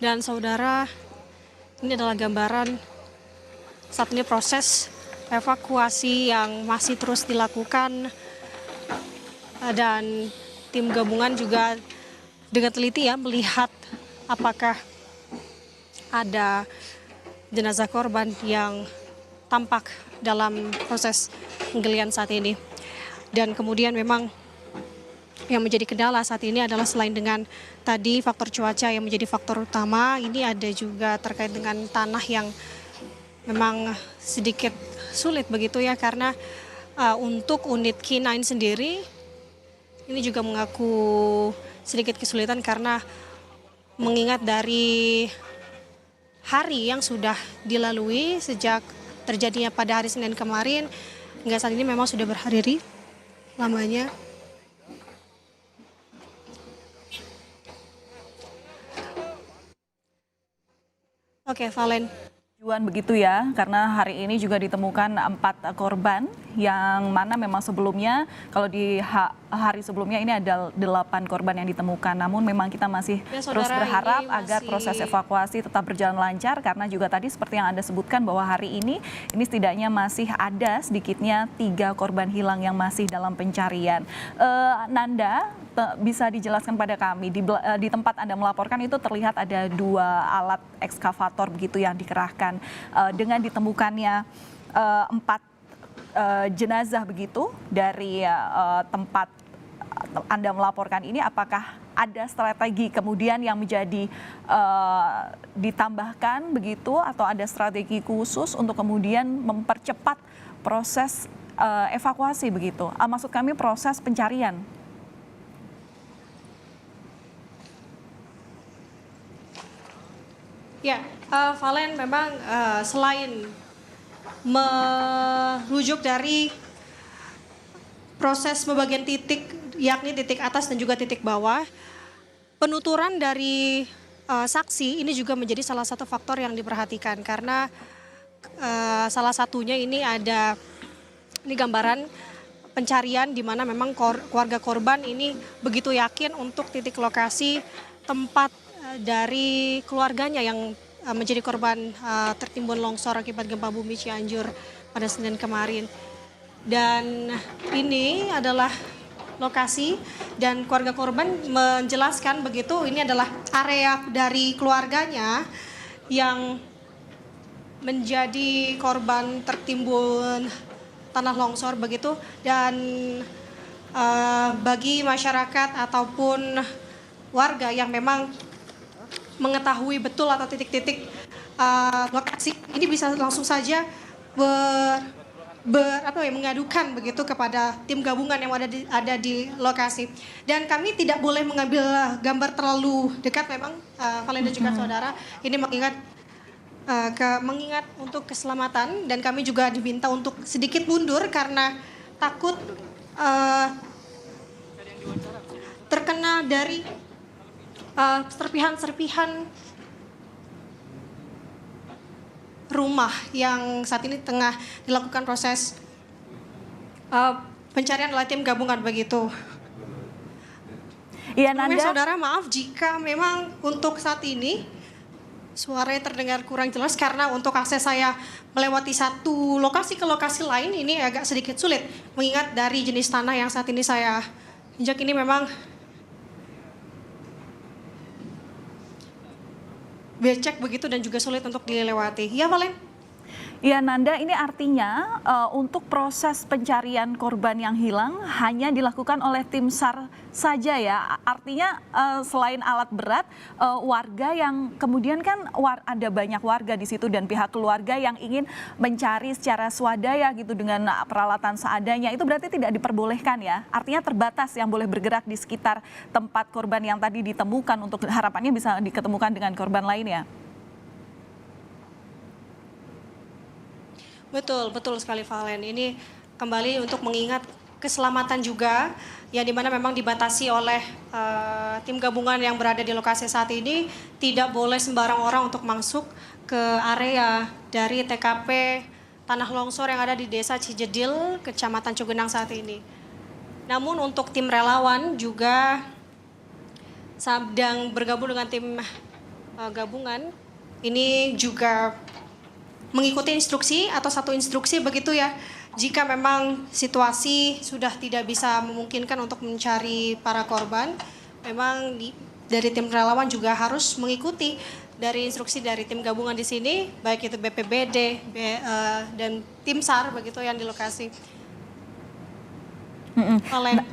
Dan saudara, ini adalah gambaran saat ini proses evakuasi yang masih terus dilakukan dan tim gabungan juga dengan teliti ya melihat apakah ada jenazah korban yang tampak dalam proses penggalian saat ini. Dan kemudian memang yang menjadi kendala saat ini adalah selain dengan tadi faktor cuaca yang menjadi faktor utama, ini ada juga terkait dengan tanah yang memang sedikit sulit begitu ya, karena untuk unit K9 sendiri ini juga mengaku sedikit kesulitan karena mengingat dari hari yang sudah dilalui sejak terjadinya pada hari Senin kemarin hingga saat ini memang sudah berhari-hari lamanya. Oke, Valen. Begitu ya, karena hari ini juga ditemukan 4 korban yang mana memang sebelumnya kalau di hari sebelumnya ini ada 8 korban yang ditemukan. Namun memang kita masih terus berharap agar proses evakuasi tetap berjalan lancar karena juga tadi seperti yang Anda sebutkan bahwa hari ini setidaknya masih ada sedikitnya 3 korban hilang yang masih dalam pencarian. Nanda, bisa dijelaskan pada kami di tempat Anda melaporkan itu terlihat ada 2 alat ekskavator begitu yang dikerahkan dengan ditemukannya 4 jenazah begitu dari tempat Anda melaporkan ini, apakah ada strategi kemudian yang menjadi ditambahkan begitu atau ada strategi khusus untuk kemudian mempercepat proses evakuasi begitu? Maksud kami proses pencarian. Ya, Valen, memang selain merujuk dari proses pembagian titik, yakni titik atas dan juga titik bawah, penuturan dari saksi ini juga menjadi salah satu faktor yang diperhatikan karena salah satunya ini ada gambaran pencarian di mana memang keluarga korban ini begitu yakin untuk titik lokasi tempat dari keluarganya yang menjadi korban tertimbun longsor akibat gempa bumi Cianjur pada Senin kemarin. Dan ini adalah lokasi dan keluarga korban menjelaskan begitu ini adalah area dari keluarganya yang menjadi korban tertimbun tanah longsor begitu. Dan bagi masyarakat ataupun warga yang memang mengetahui betul atau titik-titik lokasi ini bisa langsung saja mengadukan begitu kepada tim gabungan yang ada di lokasi. Dan kami tidak boleh mengambil gambar terlalu dekat memang Valen dan juga saudara, ini mengingat untuk keselamatan, dan kami juga diminta untuk sedikit mundur karena takut terkena dari serpihan-serpihan rumah yang saat ini tengah dilakukan proses pencarian oleh tim gabungan begitu. Iya, Nanda. Saudara, maaf jika memang untuk saat ini suaranya terdengar kurang jelas karena untuk akses saya melewati satu lokasi ke lokasi lain ini agak sedikit sulit mengingat dari jenis tanah yang saat ini saya injak ini memang becek begitu dan juga sulit untuk dilewati. Ya, Valen? Ya, Nanda, ini artinya untuk proses pencarian korban yang hilang hanya dilakukan oleh tim SAR saja ya. Artinya selain alat berat, warga yang kemudian kan ada banyak warga di situ dan pihak keluarga yang ingin mencari secara swadaya gitu dengan peralatan seadanya. Itu berarti tidak diperbolehkan ya. Artinya terbatas yang boleh bergerak di sekitar tempat korban yang tadi ditemukan untuk harapannya bisa diketemukan dengan korban lain ya. Betul sekali Valen. Ini kembali untuk mengingat keselamatan juga yang dimana memang dibatasi oleh tim gabungan yang berada di lokasi saat ini. Tidak boleh sembarang orang untuk masuk ke area dari TKP tanah longsor yang ada di Desa Cijedil, Kecamatan Cugenang saat ini. Namun untuk tim relawan juga sedang bergabung dengan tim gabungan ini juga mengikuti instruksi atau satu instruksi begitu ya. Jika memang situasi sudah tidak bisa memungkinkan untuk mencari para korban, memang dari tim relawan juga harus mengikuti dari instruksi dari tim gabungan di sini, baik itu BPBD dan tim SAR begitu yang di lokasi. Valen.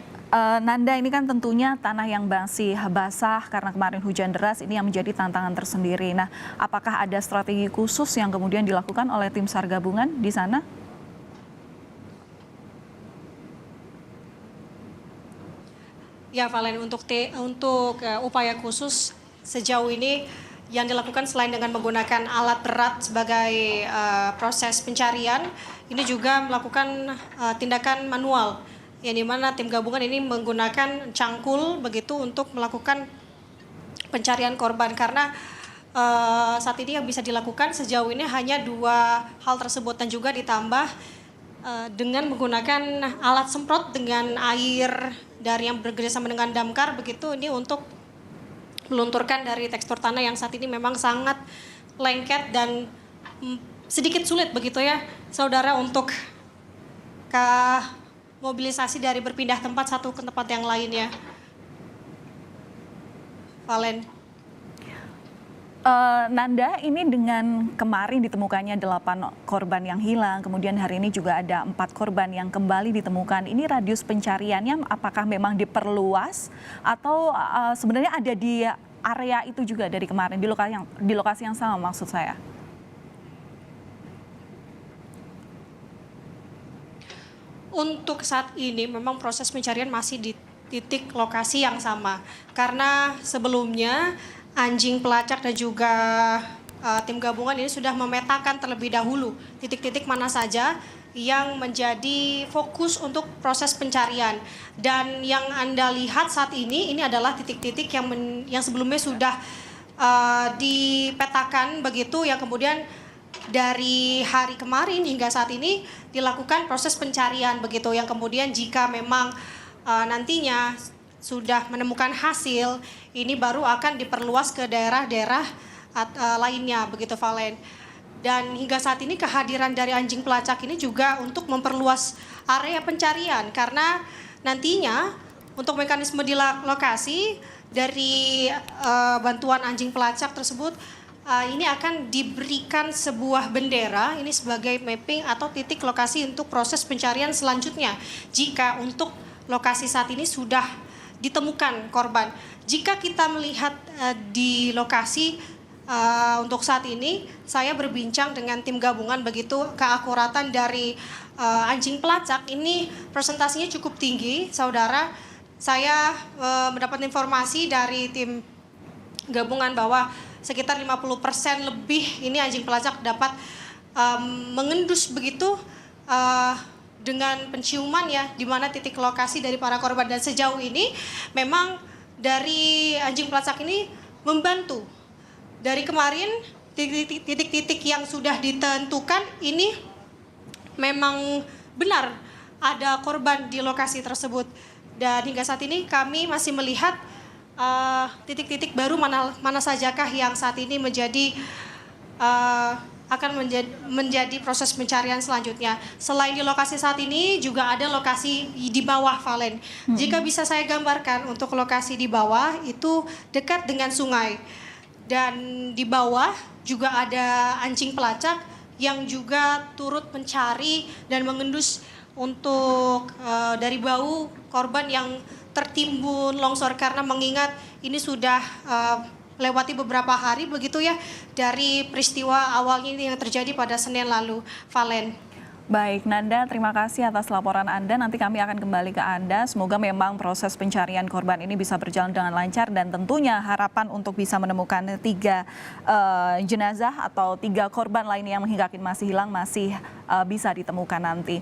Nanda, ini kan tentunya tanah yang masih basah karena kemarin hujan deras, ini yang menjadi tantangan tersendiri. Nah, apakah ada strategi khusus yang kemudian dilakukan oleh tim SAR gabungan di sana? Ya, Valen, untuk upaya khusus sejauh ini yang dilakukan selain dengan menggunakan alat berat sebagai proses pencarian, ini juga melakukan tindakan manual, yang dimana tim gabungan ini menggunakan cangkul begitu untuk melakukan pencarian korban, karena saat ini yang bisa dilakukan sejauh ini hanya 2 hal tersebut, dan juga ditambah dengan menggunakan alat semprot dengan air dari yang bekerjasama dengan damkar begitu, ini untuk melunturkan dari tekstur tanah yang saat ini memang sangat lengket dan sedikit sulit begitu ya saudara untuk mobilisasi dari berpindah tempat satu ke tempat yang lainnya. Valen. Nanda, ini dengan kemarin ditemukannya 8 korban yang hilang, kemudian hari ini juga ada 4 korban yang kembali ditemukan. Ini radius pencariannya apakah memang diperluas atau sebenarnya ada di area itu juga dari kemarin, di lokasi yang sama maksud saya? Untuk saat ini memang proses pencarian masih di titik lokasi yang sama. Karena sebelumnya anjing pelacak dan juga tim gabungan ini sudah memetakan terlebih dahulu titik-titik mana saja yang menjadi fokus untuk proses pencarian. Dan yang Anda lihat saat ini adalah titik-titik yang sebelumnya sudah dipetakan begitu, yang kemudian dari hari kemarin hingga saat ini dilakukan proses pencarian begitu, yang kemudian jika memang nantinya sudah menemukan hasil, ini baru akan diperluas ke daerah-daerah lainnya begitu, Valen. Dan hingga saat ini kehadiran dari anjing pelacak ini juga untuk memperluas area pencarian, karena nantinya untuk mekanisme di lokasi dari bantuan anjing pelacak tersebut ini akan diberikan sebuah bendera ini sebagai mapping atau titik lokasi untuk proses pencarian selanjutnya jika untuk lokasi saat ini sudah ditemukan korban. Jika kita melihat di lokasi untuk saat ini, saya berbincang dengan tim gabungan begitu, keakuratan dari anjing pelacak ini presentasinya cukup tinggi, saudara. Saya mendapat informasi dari tim gabungan bahwa sekitar 50% lebih ini anjing pelacak dapat mengendus begitu dengan penciuman ya, di mana titik lokasi dari para korban. Dan sejauh ini memang dari anjing pelacak ini membantu. Dari kemarin titik-titik yang sudah ditentukan ini memang benar ada korban di lokasi tersebut. Dan hingga saat ini kami masih melihat titik-titik baru mana sajakah yang saat ini akan menjadi proses pencarian selanjutnya. Selain di lokasi saat ini juga ada lokasi di bawah, Valen. Jika bisa saya gambarkan untuk lokasi di bawah itu dekat dengan sungai. Dan di bawah juga ada anjing pelacak yang juga turut mencari dan mengendus untuk dari bau korban yang tertimbun longsor, karena mengingat ini sudah lewati beberapa hari begitu ya dari peristiwa awalnya ini yang terjadi pada Senin lalu, Valen. Baik, Nanda, terima kasih atas laporan Anda. Nanti kami akan kembali ke Anda. Semoga memang proses pencarian korban ini bisa berjalan dengan lancar dan tentunya harapan untuk bisa menemukan 3 jenazah atau 3 korban lain yang hingga kini masih hilang masih bisa ditemukan nanti.